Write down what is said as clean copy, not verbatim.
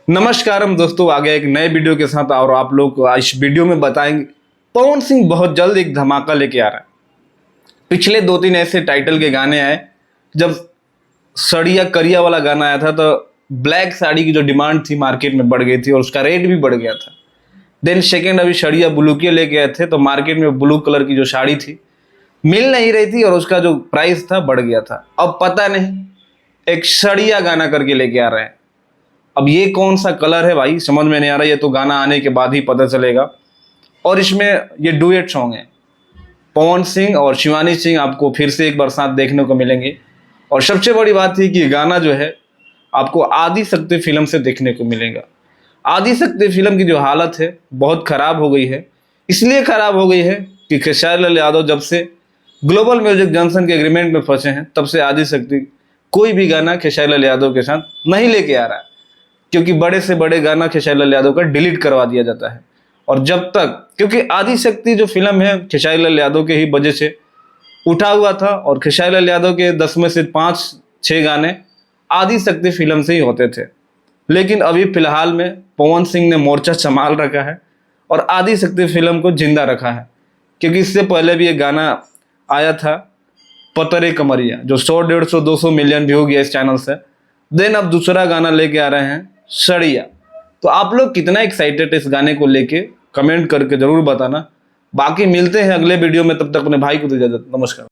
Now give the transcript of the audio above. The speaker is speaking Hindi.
नमस्कार हम दोस्तों, आ गए एक नए वीडियो के साथ। और आप लोग को इस वीडियो में बताएंगे पवन सिंह बहुत जल्द एक धमाका लेके आ रहा है। पिछले 2-3 ऐसे टाइटल के गाने आए। जब सड़िया करिया वाला गाना आया था तो ब्लैक साड़ी की जो डिमांड थी मार्केट में बढ़ गई थी और उसका रेट भी बढ़ गया था। देन सेकेंड अभी सड़िया ब्लू के लेके आए थे तो मार्केट में ब्लू कलर की जो साड़ी थी मिल नहीं रही थी और उसका जो प्राइस था बढ़ गया था। अब पता नहीं एक सड़िया गाना करके लेके आ रहे हैं। अब ये कौन सा कलर है भाई, समझ में नहीं आ रहा। ये तो गाना आने के बाद ही पता चलेगा। और इसमें ये डुएट सॉन्ग है, पवन सिंह और शिवानी सिंह आपको फिर से एक बार साथ देखने को मिलेंगे। और सबसे बड़ी बात है कि ये गाना जो है आपको आदि शक्ति फिल्म से देखने को मिलेगा। आदि शक्ति फिल्म की जो हालत है बहुत खराब हो गई है। इसलिए खराब हो गई है कि खेसारी लाल यादव जब से ग्लोबल म्यूजिक जंक्शन के एग्रीमेंट में फंसे हैं तब से आदि शक्ति कोई भी गाना खेसारी लाल यादव के साथ नहीं लेके आ रहा है, क्योंकि बड़े से बड़े गाना खेसारी लाल यादव का डिलीट करवा दिया जाता है। और जब तक, क्योंकि आदि शक्ति जो फिल्म है खेसारी लाल यादव के ही वजह से उठा हुआ था और खेसारी लाल यादव के 10 में से 5-6 गाने आदि शक्ति फिल्म से ही होते थे। लेकिन अभी फिलहाल में पवन सिंह ने मोर्चा संभाल रखा है और आदि शक्ति फिल्म को जिंदा रखा है। क्योंकि इससे पहले भी एक गाना आया था पतरे कमरिया, जो 100, 150, 200 मिलियन व्यू गया इस चैनल से। देन अब दूसरा गाना लेके आ रहे हैं सड़िया। तो आप लोग कितना एक्साइटेड है इस गाने को लेके, कमेंट करके जरूर बताना। बाकी मिलते हैं अगले वीडियो में, तब तक अपने भाई को दे इजाजत। नमस्कार।